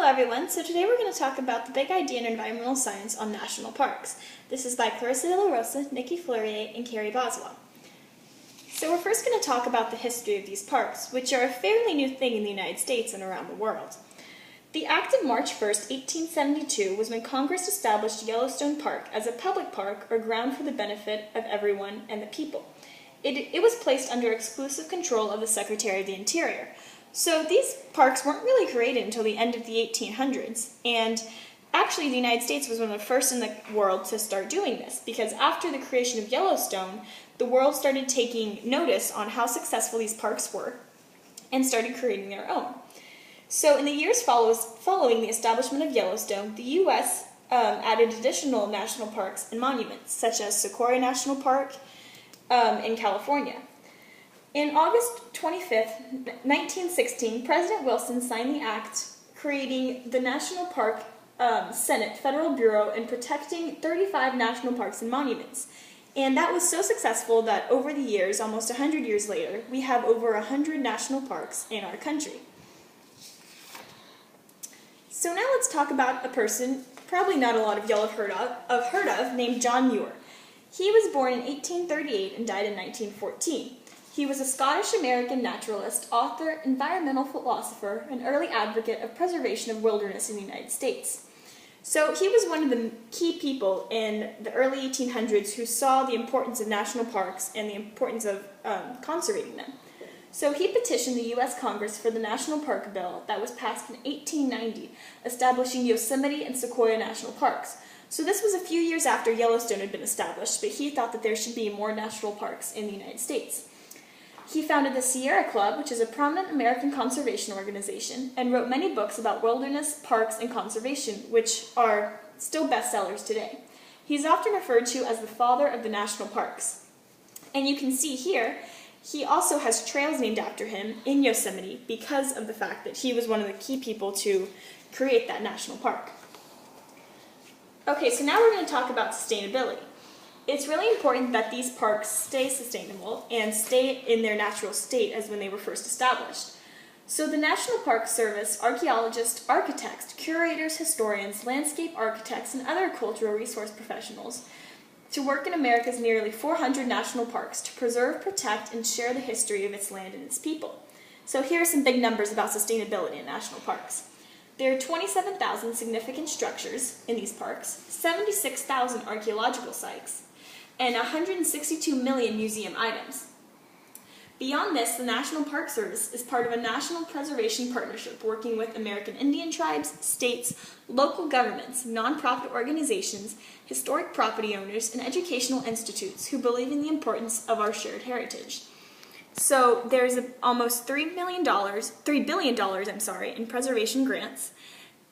everyone, so today we're going to talk about the big idea in environmental science on national parks. This is by Clarissa de la Rosa, Nikki Fleurier, and Carrie Boswell. So we're first going to talk about the history of these parks, which are a fairly new thing in the United States and around the world. The Act of March 1st, 1872 was when Congress established Yellowstone Park as a public park or ground for the benefit of everyone and the people. It was placed under exclusive control of the Secretary of the Interior. So these parks weren't really created until the end of the 1800s, and actually the United States was one of the first in the world to start doing this, because after the creation of Yellowstone, the world started taking notice on how successful these parks were and started creating their own. So in the years following the establishment of Yellowstone, the U.S. Added additional national parks and monuments, such as Sequoia National Park in California. In August 25, 1916, President Wilson signed the act creating the National Park Senate Federal Bureau and protecting 35 national parks and monuments. And that was so successful that over the years, almost 100 years later, we have over 100 national parks in our country. So now let's talk about a person probably not a lot of y'all have heard of, named John Muir. He was born in 1838 and died in 1914. He was a Scottish-American naturalist, author, environmental philosopher, and early advocate of preservation of wilderness in the United States. So he was one of the key people in the early 1800s who saw the importance of national parks and the importance of conservating them. So he petitioned the U.S. Congress for the National Park Bill that was passed in 1890, establishing Yosemite and Sequoia National Parks. So this was a few years after Yellowstone had been established, but he thought that there should be more national parks in the United States. He founded the Sierra Club, which is a prominent American conservation organization, and wrote many books about wilderness, parks, and conservation, which are still bestsellers today. He's often referred to as the father of the national parks. And you can see here, he also has trails named after him in Yosemite because of the fact that he was one of the key people to create that national park. Okay, so now we're going to talk about sustainability. It's really important that these parks stay sustainable and stay in their natural state as when they were first established. So the National Park Service, archaeologists, architects, curators, historians, landscape architects, and other cultural resource professionals to work in America's nearly 400 national parks to preserve, protect, and share the history of its land and its people. So here are some big numbers about sustainability in national parks. There are 27,000 significant structures in these parks, 76,000 archaeological sites, and 162 million museum items. Beyond this, the National Park Service is part of a national preservation partnership working with American Indian tribes, states, local governments, nonprofit organizations, historic property owners, and educational institutes who believe in the importance of our shared heritage. So there's almost $3 billion in preservation grants.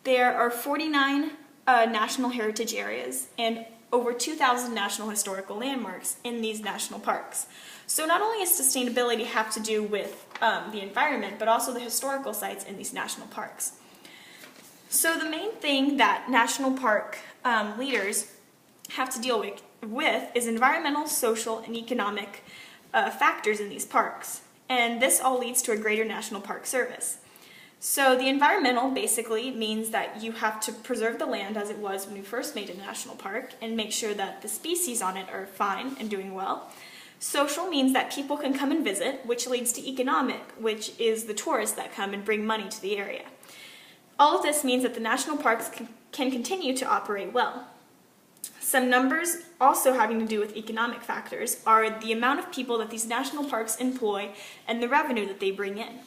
There are 49 national heritage areas and over 2,000 national historical landmarks in these national parks. So not only does sustainability have to do with the environment, but also the historical sites in these national parks. So the main thing that national park leaders have to deal with is environmental, social, and economic factors in these parks. And this all leads to a greater National Park Service. So the environmental basically means that you have to preserve the land as it was when you first made a national park and make sure that the species on it are fine and doing well. Social means that people can come and visit, which leads to economic, which is the tourists that come and bring money to the area. All of this means that the national parks can continue to operate well. Some numbers also having to do with economic factors are the amount of people that these national parks employ and the revenue that they bring in.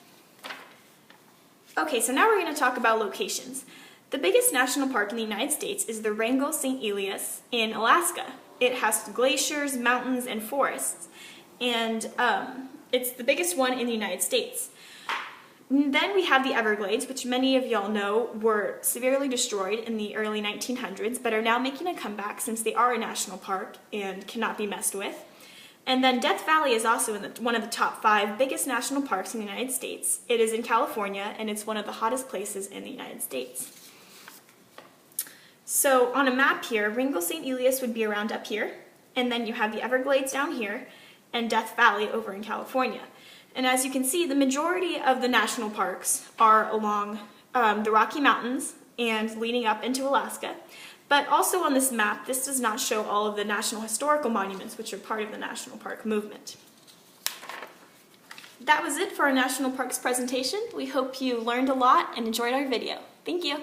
Okay, so now we're going to talk about locations. The biggest national park in the United States is the Wrangell St. Elias in Alaska. It has glaciers, mountains, and forests, and it's the biggest one in the United States. Then we have the Everglades, which many of y'all know were severely destroyed in the early 1900s, but are now making a comeback since they are a national park and cannot be messed with. And then Death Valley is also in one of the top 5 biggest national parks in the United States. It is in California, and it's one of the hottest places in the United States. So on a map here, Wrangell St. Elias would be around up here, and then you have the Everglades down here, and Death Valley over in California. And as you can see, the majority of the national parks are along the Rocky Mountains and leading up into Alaska. But also on this map, this does not show all of the National Historical Monuments, which are part of the National Park movement. That was it for our National Parks presentation. We hope you learned a lot and enjoyed our video. Thank you.